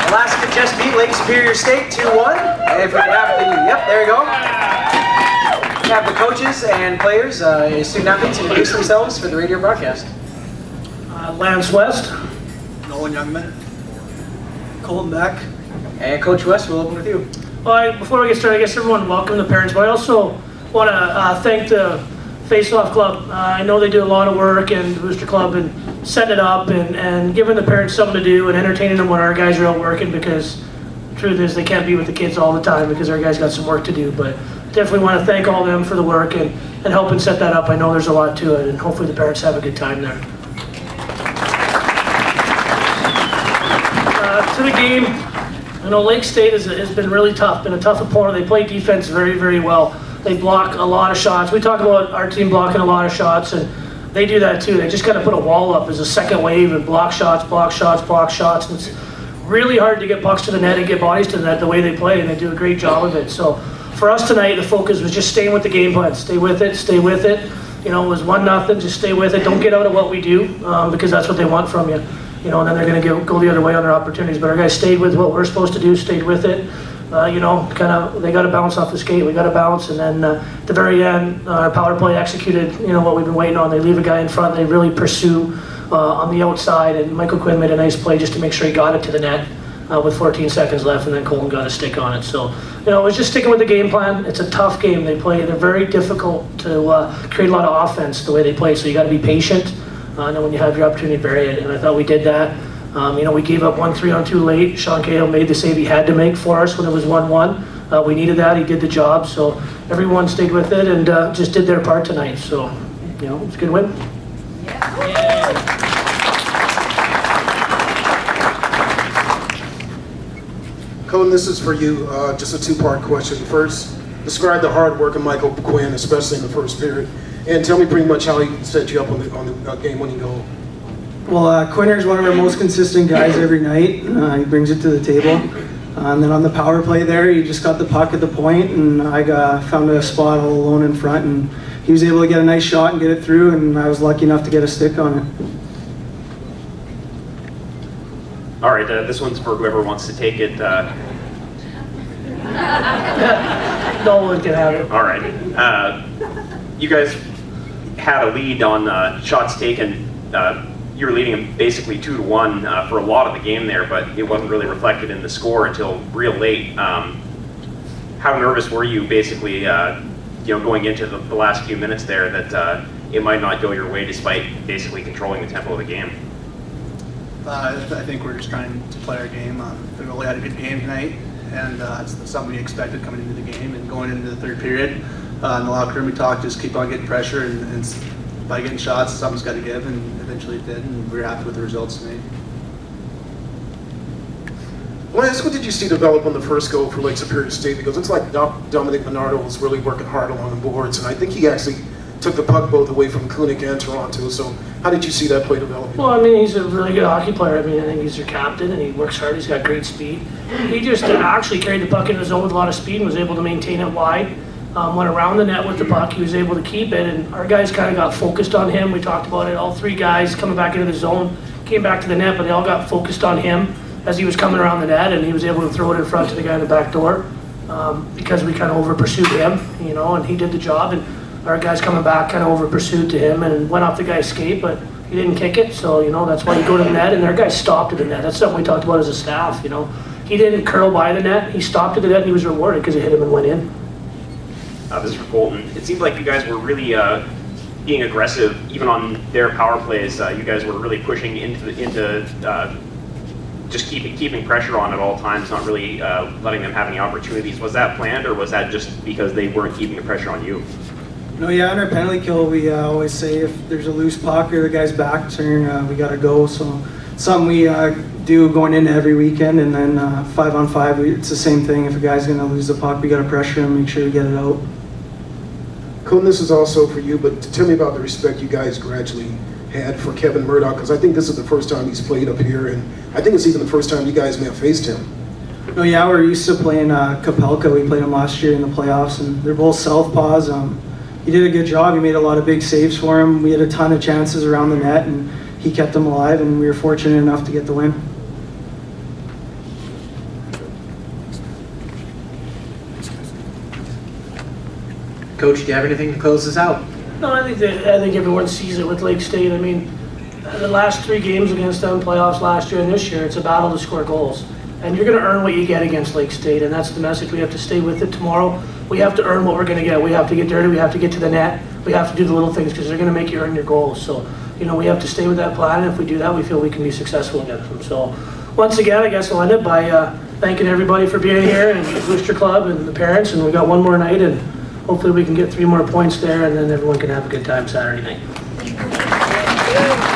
Alaska just beat Lake Superior State 2-1. And if we could have the, yep, there you go. Have the coaches and players, student athletes introduce themselves for the radio broadcast. Lance West. Nolan, Youngmun. Colton, Beck. And Coach West, we'll open with you. Well, before we get started, I guess everyone welcome the parents, but I also want to thank the Face Off Club. I know they do a lot of work, and the Booster Club, and setting it up and giving the parents something to do and entertaining them when our guys are out working, because the truth is they can't be with the kids all the time because our guys got some work to do. But definitely want to thank all of them for the work and helping set that up. I know there's a lot to it, and hopefully the parents have a good time there. To the game, I know Lake State has been really tough, been a tough opponent. They play defense very, very well. They block a lot of shots. We talk about our team blocking a lot of shots, and they do that too. They just got to put a wall up as a second wave and block shots, block shots, block shots. And it's really hard to get pucks to the net and get bodies to the net the way they play, and they do a great job of it. So for us tonight, the focus was just staying with the game plan. Stay with it, stay with it. You know, it was 1-0, just stay with it. Don't get out of what we do, because that's what they want from you. You know, and then they're going to go the other way on their opportunities. But our guys stayed with what we're supposed to do, stayed with it. You know, they got to bounce off the skate. We got to bounce, and then at the very end, our power play executed. You know what we've been waiting on. They leave a guy in front. They really pursue on the outside, and Michael Quinn made a nice play just to make sure he got it to the net with 14 seconds left, and then Colton got a stick on it. So, you know, it was just sticking with the game plan. It's a tough game. They're very difficult to create a lot of offense the way they play. So you got to be patient. And then when you have your opportunity to bury it, and I thought we did that. You know, we gave up 1 3-on-2 late. Sean Cahill made the save he had to make for us when it was 1-1. We needed that. He did the job. So everyone stayed with it and just did their part tonight. So, you know, it's a good win. Yeah. Colton, this is for you. Just a two-part question. First, describe the hard work of Michael Quinn, especially in the first period, and tell me pretty much how he set you up on the game-winning goal. Well, Quinner's one of our most consistent guys every night. He brings it to the table. And then on the power play there, he just got the puck at the point, and I found a spot all alone in front, and he was able to get a nice shot and get it through, and I was lucky enough to get a stick on it. All right, this one's for whoever wants to take it. Nolan can have it. All right. You guys had a lead on shots taken. You were leading them basically 2-1 for a lot of the game there, but it wasn't really reflected in the score until real late. How nervous were you, basically, you know, going into the last few minutes there, that it might not go your way despite basically controlling the tempo of the game? I think we're just trying to play our game. We really had a good game tonight, and it's something we expected coming into the game and going into the third period. In the locker room, we talked, just keep on getting pressure, and by getting shots, something's got to give, and eventually it did, and we were happy with the results tonight. Lance, what did you see develop on the first goal for Lake Superior State? Because it's like Dominic Minardo was really working hard along the boards, and I think he actually took the puck both away from Kunik and Toronto. So how did you see that play develop? Well, I mean, he's a really good hockey player. I mean, I think he's your captain, and he works hard. He's got great speed. He just actually carried the puck in the zone with a lot of speed and was able to maintain it wide. Went around the net with the puck. He was able to keep it, and our guys kind of got focused on him. We talked about it. All 3 guys coming back into the zone came back to the net, but they all got focused on him as he was coming around the net, and he was able to throw it in front to the guy in the back door because we kind of over-pursued him, you know, and he did the job. And our guys coming back kind of over-pursued to him and went off the guy's skate, but he didn't kick it. So, you know, that's why you go to the net, and our guys stopped at the net. That's something we talked about as a staff, you know. He didn't curl by the net. He stopped at the net, and he was rewarded because it hit him and went in. This is for Colton. It seemed like you guys were really being aggressive, even on their power plays. You guys were really pushing into just keeping pressure on at all times, not really letting them have any opportunities. Was that planned, or was that just because they weren't keeping the pressure on you? No, yeah, on our penalty kill, we always say if there's a loose puck or the guy's back turn, we got to go. So something we do going into every weekend, and then 5-on-5, it's the same thing. If a guy's going to lose the puck, we got to pressure him, make sure we get it out. Colton, this is also for you, but tell me about the respect you guys gradually had for Kevin Murdoch, because I think this is the first time he's played up here, and I think it's even the first time you guys may have faced him. No, yeah, we're used to playing Kapelka. We played him last year in the playoffs, and they're both southpaws. He did a good job. He made a lot of big saves for him. We had a ton of chances around the net, and he kept them alive, and we were fortunate enough to get the win. Coach, do you have anything to close this out? No, I think everyone sees it with Lake State. I mean, the last 3 games against them, playoffs last year and this year, it's a battle to score goals. And you're going to earn what you get against Lake State, and that's the message. We have to stay with it tomorrow. We have to earn what we're going to get. We have to get dirty. We have to get to the net. We have to do the little things because they're going to make you earn your goals. So, we have to stay with that plan, and if we do that, we feel we can be successful against them. So, once again, I guess I'll end it by thanking everybody for being here, and the Booster Club and the parents, and we got one more night, and hopefully we can get 3 more points there, and then everyone can have a good time Saturday night.